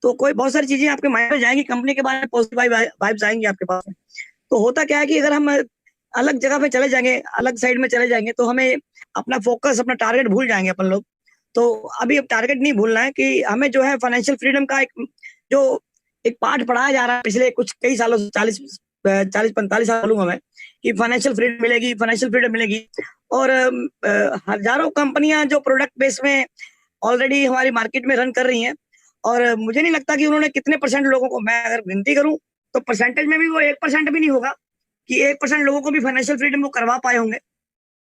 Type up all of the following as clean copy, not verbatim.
तो कोई बहुत सारी चीजें आपके माइंड में जाएंगी, कंपनी के बारे में पॉजिटिव वाइब्स आएंगी आपके पास में। तो होता क्या है कि अगर हम अलग जगह पे चले जाएंगे, अलग साइड में चले जाएंगे, तो हमें अपना फोकस, अपना टारगेट भूल जाएंगे अपन लोग। तो अभी अब टारगेट नहीं भूलना है कि हमें जो है फाइनेंशियल फ्रीडम का जो एक पार्ट पढ़ाया जा रहा है पिछले कुछ कई सालों से, 40-45 साल बोलूंगा मैं, कि फाइनेंशियल फ्रीडम मिलेगी, फाइनेंशियल फ्रीडम मिलेगी। और हजारों कंपनियां जो प्रोडक्ट बेस में ऑलरेडी हमारी मार्केट में रन कर रही हैं, और मुझे नहीं लगता कि उन्होंने कितने परसेंट लोगों को, मैं अगर गिनती करूं तो परसेंटेज में भी वो 1% भी नहीं होगा कि 1% लोगों को भी फाइनेंशियल फ्रीडम वो करवा पाए होंगे,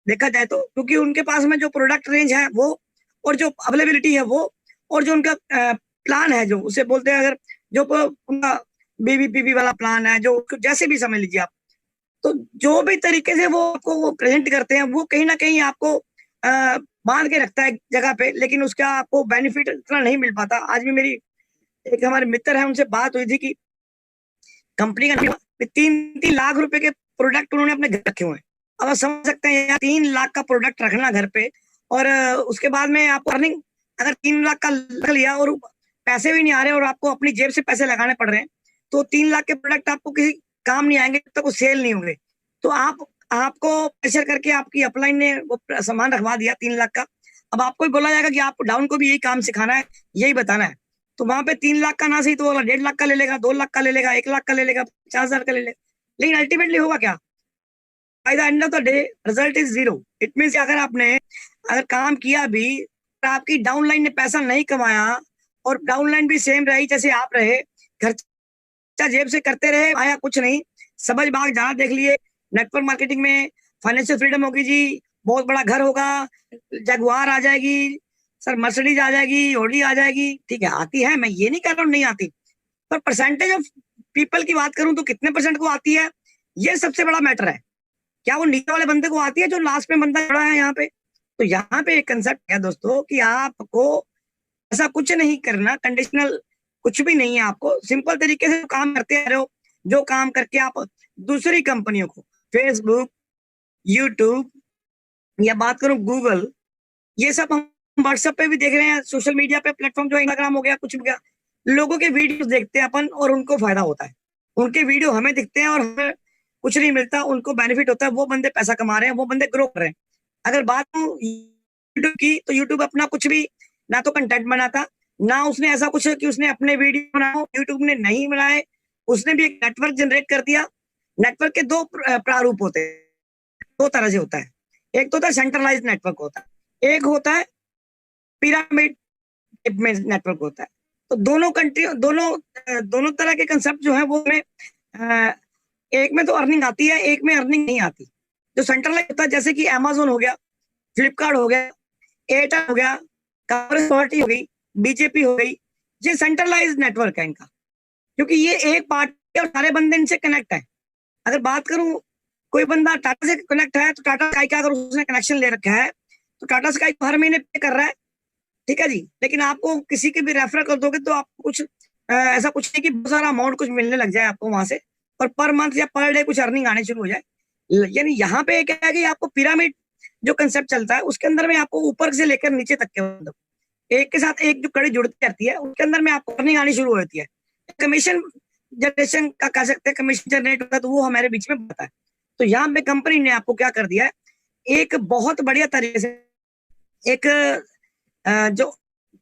देखा जाए तो। क्योंकि उनके पास में जो प्रोडक्ट रेंज है वो, और जो अवेलेबिलिटी है वो, और जो उनका प्लान है, जो उसे बोलते हैं, अगर जो उनका बीबीपीबी वाला प्लान है, जो जैसे भी समझ लीजिए आप, तो जो भी तरीके से वो आपको वो प्रेजेंट करते हैं, वो कहीं ना कहीं आपको बांध के रखता है जगह पे, लेकिन उसका आपको बेनिफिट इतना नहीं मिल पाता। आज भी मेरी एक हमारे मित्र है, उनसे बात हुई थी कि कंपनी का 3-3 लाख रुपए के प्रोडक्ट उन्होंने अपने घर रखे हुए हैं। अब आप समझ सकते हैं यार, 3 लाख का प्रोडक्ट रखना घर पे, और उसके बाद में आपको अर्निंग अगर 3 लाख का लग लिया और पैसे भी नहीं आ रहे और आपको अपनी जेब से पैसे लगाने पड़ रहे हैं, तो 3 लाख के प्रोडक्ट आपको किसी काम नहीं आएंगे जब तक वो सेल नहीं होंगे। तो आपको प्रेशर करके आपकी अपलाइन ने वो सामान रखवा दिया 3 लाख का। अब आपको भी बोला जाएगा कि आपको डाउन को भी यही काम सिखाना है, यही बताना है। तो वहां पे 3 लाख का ना सही तो 1.5 लाख का ले लेगा, 2 लाख का ले लेगा, 1 लाख का ले लेगा, 50,000 का ले लेगा, लेकिन अल्टीमेटली होगा क्या? By the end of the day result is zero. It means अगर काम किया भी, आपकी डाउनलाइन ने पैसा नहीं कमाया, और डाउनलाइन भी सेम रही जैसे आप रहे, खर्चा जेब से करते रहे, आया कुछ नहीं। समझ बाग जहां देख लिए, नेटवर्क मार्केटिंग में फाइनेंशियल फ्रीडम होगी जी, बहुत बड़ा घर होगा, जगुआर आ जाएगी सर, मर्सिडीज आ जाएगी, ऑडी आ जाएगी, ठीक है आती है, मैं ये नहीं कह रहा हूँ नहीं आती, पर परसेंटेज ऑफ पीपल की बात करूं तो कितने परसेंट को आती है, ये सबसे बड़ा मैटर है। क्या वो नीचे वाले बंदे को आती है जो लास्ट में बंदा खड़ा है यहाँ पे? तो यहाँ पे एक कंसेप्ट है दोस्तों कि आपको ऐसा कुछ नहीं करना, कंडीशनल कुछ भी नहीं है। आपको सिंपल तरीके से काम करते रहो, जो काम करके आप दूसरी कंपनियों को, फेसबुक, यूट्यूब, या बात करूं गूगल, ये सब हम व्हाट्सएप पे भी देख रहे हैं, सोशल मीडिया पे प्लेटफॉर्म जो इंस्टाग्राम हो गया, कुछ भी गया, लोगों के वीडियो देखते हैं अपन और उनको फायदा होता है। उनके वीडियो हमें दिखते हैं और हमें कुछ नहीं मिलता, उनको बेनिफिट होता है, वो बंदे पैसा कमा रहे हैं, वो बंदे ग्रो कर रहे हैं। अगर बात यूट्यूब की, तो यूट्यूब अपना कुछ भी ना तो कंटेंट बनाता, ना उसने ऐसा कुछ कि उसने अपने वीडियो बनाओ, यूट्यूब ने नहीं बनाए, उसने भी एक नेटवर्क जनरेट कर दिया। नेटवर्क के दो प्रारूप होते हैं, दो तरह से होता है। एक तो होता है सेंट्रलाइज नेटवर्क होता है, एक होता है पिरामिड में नेटवर्क होता है। तो दोनों तरह के कंसेप्ट जो है वो में एक में तो अर्निंग आती है, एक में अर्निंग नहीं आती। जो सेंट्रलाइज होता है, जैसे कि अमेजोन हो गया, फ्लिपकार्ट हो गया, एयरटेल हो गया, कांग्रेस पार्टी हो गई, बीजेपी हो गई, ये सेंट्रलाइज नेटवर्क है इनका, क्योंकि ये एक पार्टी और सारे बंदे इनसे कनेक्ट है। अगर बात करूं, कोई बंदा टाटा से कनेक्ट है, तो टाटा स्काई का अगर उसने कनेक्शन ले रखा है, तो टाटा स्काई हर महीने पे कर रहा है, ठीक है जी। लेकिन आपको किसी के भी रेफर कर दोगे तो आपको कुछ ऐसा कुछ नहीं कि बहुत सारा अमाउंट कुछ मिलने लग जाए आपको वहां से, और पर मंथ या पर डे कुछ अर्निंग आने शुरू हो जाए। यानी यहाँ पे क्या है कि आपको पिरामिड जो कंसेप्ट चलता है, उसके अंदर में आपको ऊपर से लेकर नीचे तक के मतलब एक के साथ एक जो कड़ी जुड़ती रहती है, उसके अंदर में आपको अर्निंग आनी शुरू होती है। कमीशन जनरेशन का कह सकते हैं, कमीशन जनरेट होता है, तो वो हमारे बीच में बनता है। तो यहाँ पे कंपनी ने आपको क्या कर दिया है, एक बहुत बढ़िया तरीके से एक जो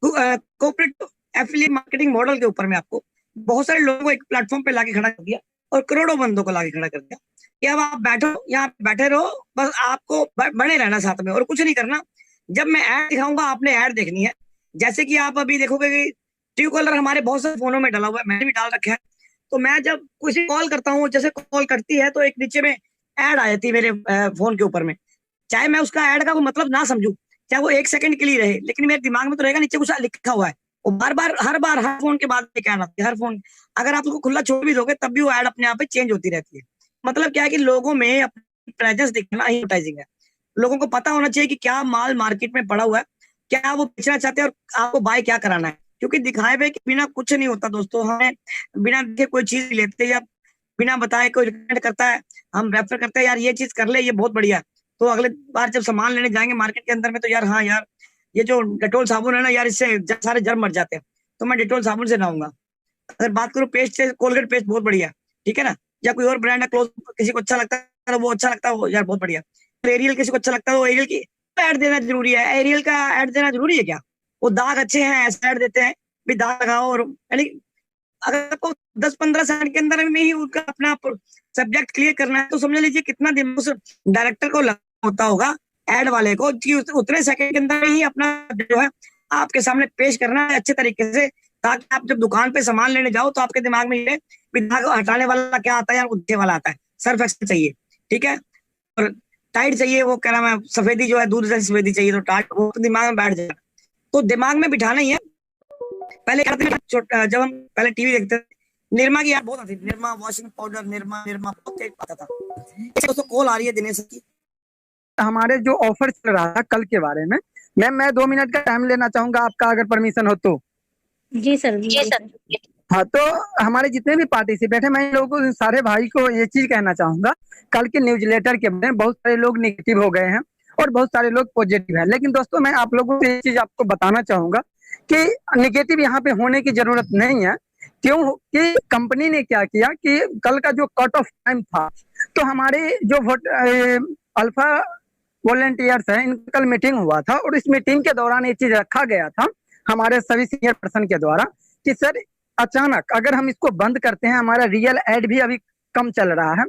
कॉर्पोरेट एफिलिएट मार्केटिंग मॉडल के ऊपर में आपको बहुत सारे लोगों को एक प्लेटफॉर्म पे लाके खड़ा कर दिया, और करोड़ों बंदों को लाके खड़ा कर दिया कि अब आप बैठो, यहाँ बैठे रहो, बस आपको बने रहना साथ में और कुछ नहीं करना। जब मैं ऐड दिखाऊंगा आपने ऐड देखनी है। जैसे कि आप अभी देखोगे कि ट्रू कॉलर हमारे बहुत सारे फोनों में डाला हुआ है, मैंने भी डाल रखा है। तो मैं जब किसी कॉल करता हूँ, जैसे कॉल करती है, तो एक नीचे में ऐड आ जाती है मेरे फोन के ऊपर में, चाहे मैं उसका ऐड का कोई मतलब ना समझू, चाहे वो 1 सेकंड के लिए रहे, लेकिन मेरे दिमाग में तो रहेगा नीचे कुछ लिखा हुआ है। वो हर बार हर फोन के बाद क्या आती है, हर फोन अगर आप उसको खुला छोड़ भी दोगे तब भी वो ऐड अपने आप पे चेंज होती रहती है। मतलब क्या है कि लोगों में अपनी प्रेजेंस दिखाना ही एडवर्टाइजिंग है। लोगों को पता होना चाहिए कि क्या माल मार्केट में पड़ा हुआ है, क्या वो बेचना चाहते हैं और आपको बाय क्या कराना है। क्योंकि दिखाए हुए के बिना कुछ नहीं होता दोस्तों। हमें बिना देखे कोई चीज लेते या बिना बताए कोई रिकमेंड करता है, हम रेफर करते हैं, यार ये चीज कर ले, ये बहुत बढ़िया। तो अगले बार जब सामान लेने जाएंगे मार्केट के अंदर में, तो यार हाँ यार ये जो डेटोल साबुन है ना यार, इससे सारे जर्म मर जाते हैं, तो मैं डेटोल साबुन से नहाऊंगा। अगर बात करूँ पेस्ट से, कोलगेट पेस्ट बहुत बढ़िया, ठीक है ना, या कोई और ब्रांड है क्लोज, किसी को अच्छा लगता है वो अच्छा लगता है, वो यार बहुत बढ़िया। एरियल किसी को अच्छा लगता है वो एरियल की ऐड देना जरूरी है, एरियल का ऐड देना जरूरी है क्या? वो दाग अच्छे हैं ऐसा ऐड देते हैं, भी दाग लगाओ, और यानी अगर आपको 10-15 सेकंड के अंदर में ही उनका अपना सब्जेक्ट क्लियर करना है, तो समझ लीजिए कितना दिन उस डायरेक्टर को लगा होता होगा, एड वाले को, कि उतने सेकंड के अंदर में ही अपना जो है आपके सामने पेश करना है अच्छे तरीके से, ताकि आप जब दुकान पे सामान लेने जाओ तो आपके दिमाग में ये दाग हटाने वाला क्या आता है या उठने वाला आता है, सर्फ एक्सेल चाहिए, ठीक है, और टाइट चाहिए, वो कह रहा मैं सफेदी जो है दूध से सफेदी चाहिए, तो टाइट वो तो दिमाग में बैठ जाएगा। तो दिमाग में बिठाना ही है। पहले क्या करते, जब हम पहले टीवी देखते थे, निरमा की यार बहुत आती थी, निरमा वॉशिंग पाउडर, निरमा निरमा बहुत तेज आता था। दोस्तों कॉल आ रही है दिनेश की। हमारे जो ऑफर चल रहा था कल के बारे में, मैम मैं 2 मिनट का टाइम लेना चाहूंगा आपका, अगर परमिशन हो तो। जी सर, जी सर। हाँ, तो हमारे जितने भी पार्टिसिपेट हैं, मैं इन लोगों को, सारे भाई को ये चीज कहना चाहूंगा, कल के न्यूज़लेटर के बारे में बहुत सारे लोग नेगेटिव हो गए हैं और बहुत सारे लोग पॉजिटिव हैं। लेकिन दोस्तों मैं आप लोगों को ये चीज आपको बताना चाहूंगा कि नेगेटिव यहाँ पे होने की जरूरत नहीं है। क्यों कि कंपनी ने क्या किया कि कल का जो कट ऑफ टाइम था, तो हमारे जो अल्फा वॉलंटियर्स हैं, इनका कल मीटिंग हुआ था और इस मीटिंग के दौरान ये चीज रखा गया था हमारे सभी सीनियर पर्सन के द्वारा कि सर अचानक अगर हम इसको बंद करते हैं, हमारा रियल एड भी अभी कम चल रहा है,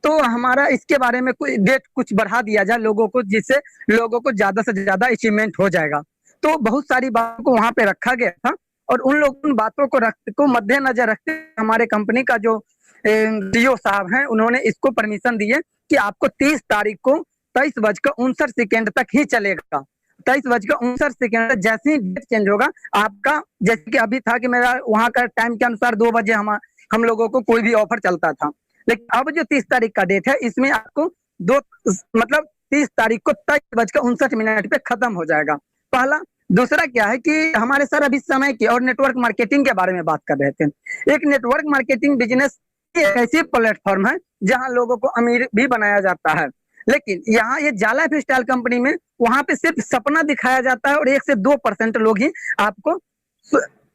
तो हमारा इसके बारे में कोई डेट कुछ बढ़ा दिया जाए लोगों को, जिससे लोगों को ज्यादा से ज्यादा अचीवमेंट हो जाएगा। तो बहुत सारी बातों को वहां पे रखा गया था और उन बातों को मद्देनजर रखते हमारे कंपनी का जो सीईओ साहब हैं, उन्होंने इसको परमिशन दी है कि आपको 30 तारीख को 23:59 तक ही चलेगा। 23:59 जैसे ही डेट चेंज होगा आपका, जैसे कि अभी था कि मेरा वहां का टाइम के अनुसार 2 बजे हम लोगों को कोई भी ऑफर चलता था, लेकिन अब जो 30 तारीख का डेट है, इसमें आपको 30 तारीख को 23:59 पे खत्म हो जाएगा। पहला। दूसरा क्या है कि हमारे सर अभी समय की और नेटवर्क मार्केटिंग के बारे में बात कर रहे थे। एक नेटवर्क मार्केटिंग बिजनेस एक ऐसी प्लेटफॉर्म है जहां लोगों को अमीर भी बनाया जाता है, लेकिन यहाँ ये जाला लाइफ स्टाइल कंपनी में वहां पे सिर्फ सपना दिखाया जाता है और 1 से 2% लोग ही आपको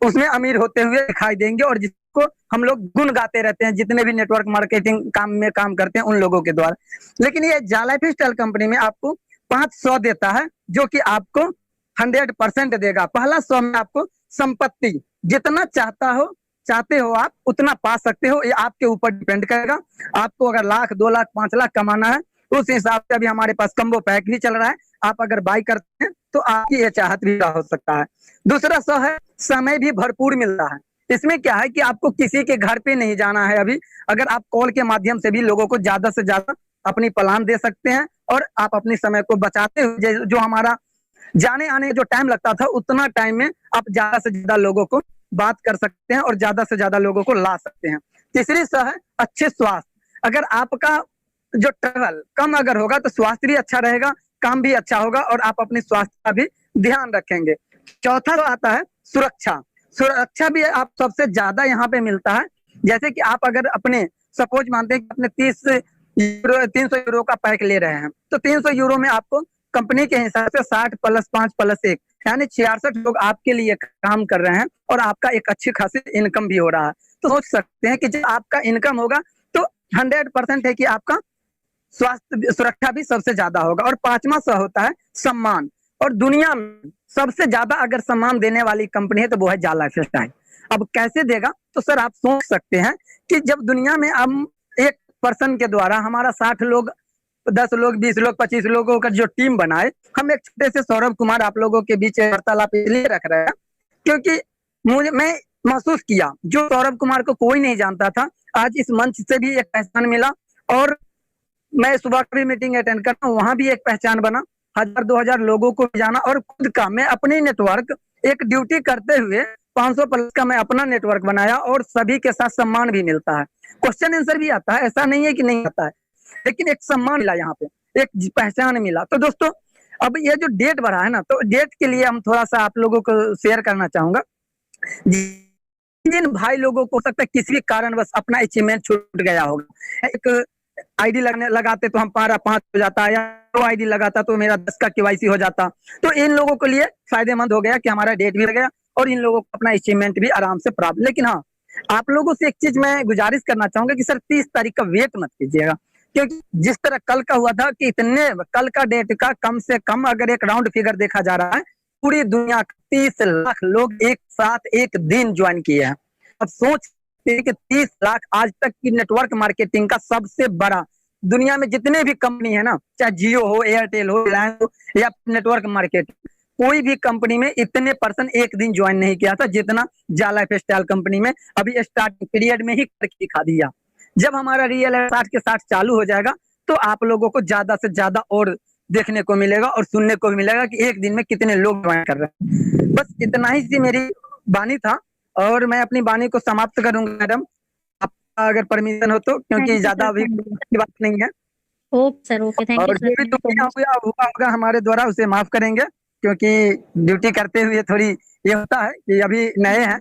उसमें अमीर होते हुए दिखाई देंगे, और जिसको हम लोग गुण गाते रहते हैं जितने भी नेटवर्क मार्केटिंग काम करते हैं उन लोगों के द्वारा। लेकिन ये जाला लाइफ स्टाइल कंपनी में आपको 500 देता है, जो कि आपको 100% देगा। पहला 100 में आपको संपत्ति जितना चाहते हो आप उतना पा सकते हो, ये आपके ऊपर डिपेंड करेगा। आपको अगर 1 लाख 2 लाख 5 लाख कमाना है, उस हिसाब से अभी हमारे पास कम्बो पैक भी चल रहा है, आप अगर बाई करते हैं तो आपकी ये चाहत भी हो सकता है। दूसरा 100 है समय भी भरपूर मिलता है। इसमें क्या है कि आपको किसी के घर पे नहीं जाना है, अभी अगर आप कॉल के माध्यम से भी लोगों को ज्यादा से ज्यादा अपनी प्लान दे सकते हैं और आप अपने समय को बचाते हुए जो हमारा जाने आने जो टाइम लगता था, उतना टाइम में आप ज्यादा से ज्यादा लोगों को बात कर सकते हैं और ज्यादा से ज्यादा लोगों को ला सकते हैं। तीसरी 100 है अच्छे स्वास्थ्य। अगर आपका जो ट्रैवल कम अगर होगा तो स्वास्थ्य भी अच्छा रहेगा, काम भी अच्छा होगा और आप अपने स्वास्थ्य का भी ध्यान रखेंगे। चौथा आता है सुरक्षा। सुरक्षा भी आप सबसे ज्यादा यहाँ पे मिलता है। जैसे कि आप अगर अपने सपोज मानते हैं कि अपने 300 यूरो का पैक ले रहे हैं, तो 300 यूरो में आपको कंपनी के हिसाब से 60 + 5 + 1 यानी 66 लोग आपके लिए काम कर रहे हैं और आपका एक अच्छी खासी इनकम भी हो रहा है। तो सोच सकते हैं कि जब आपका इनकम होगा तो 100% है कि आपका स्वास्थ्य सुरक्षा भी सबसे ज्यादा होगा। और 5वां 100 होता है सम्मान। और दुनिया में सबसे ज्यादा अगर सम्मान देने वाली कंपनी है तो वो है जाला लाइफ स्टाइल। अब कैसे देगा, तो सर आप सोच सकते हैं कि जब दुनिया में हम एक पर्सन के द्वारा हमारा 60 लोग 10 लोग 20 लोग 25 लोगों का जो टीम बनाए, हम एक छोटे से सौरभ कुमार आप लोगों के बीच वार्तालाप इसलिए रख रहे हैं क्योंकि मैं महसूस किया, जो सौरभ कुमार को कोई नहीं जानता था, आज इस मंच से भी एक पहचान मिला। और मैं सुबह भी मीटिंग अटेंड करता हूँ, वहां भी एक पहचान बना, 1000-2000 लोगों को जाना। और खुद का मैं अपनी नेटवर्क एक ड्यूटी करते हुए 500+ का मैं अपना नेटवर्क बनाया और सभी के साथ सम्मान भी मिलता है, क्वेश्चन आंसर भी आता है, ऐसा नहीं है कि नहीं आता है, लेकिन एक सम्मान मिला, यहाँ पे एक पहचान मिला। तो दोस्तों अब ये जो डेट बढ़ा है ना, तो डेट के लिए हम थोड़ा सा आप लोगों को शेयर करना चाहूंगा। जिन भाई लोगों को हो सकता है किसी भी कारणवश अपना अचीवमेंट छूट गया होगा, एक आईडी लगाते तो हम 5 हो जाता, या 2 आईडी लगाता तो मेरा 10 का केवाईसी हो जाता, तो इन लोगों के लिए फायदेमंद हो गया कि हमारा डेट भी लग गया और इन लोगों को अपना अचीवमेंट भी आराम से प्राप्त। लेकिन हाँ, आप लोगों से एक चीज मैं गुजारिश करना चाहूंगा कि सर 30 तारीख का वेट मत कीजिएगा, क्योंकि जिस तरह कल का हुआ था कि इतने कल का डेट का कम से कम अगर एक राउंड फिगर देखा जा रहा है, पूरी दुनिया 30 लाख लोग एक साथ एक दिन ज्वाइन किए हैं। अब सोच कि 30 लाख आज तक की नेटवर्क मार्केटिंग का सबसे बड़ा, दुनिया में जितने भी कंपनी है ना, चाहे जियो हो, एयरटेल हो, रिलायंस हो या नेटवर्क मार्केट, कोई भी कंपनी में इतने पर्सन एक दिन ज्वाइन नहीं किया था जितना जाला लाइफस्टाइल कंपनी में अभी स्टार्टिंग पीरियड में ही करके दिखा दिया। जब हमारा रियल 60 के 60 चालू हो जाएगा तो आप लोगों को ज्यादा से ज्यादा और देखने को मिलेगा और सुनने को भी मिलेगा कि एक दिन में कितने लोग ज्वाइन कर रहे हैं। बस इतना ही सी मेरी वाणी था और मैं अपनी वाणी को समाप्त करूंगा मैडम, आपका अगर परमिशन हो तो, क्योंकि ज्यादा अभी की बात नहीं है। Okay sir, okay, thank you और जो भी त्रुटियां हुआ होगा हमारे द्वारा उसे माफ करेंगे, क्योंकि ड्यूटी करते हुए थोड़ी ये होता है कि अभी नए हैं,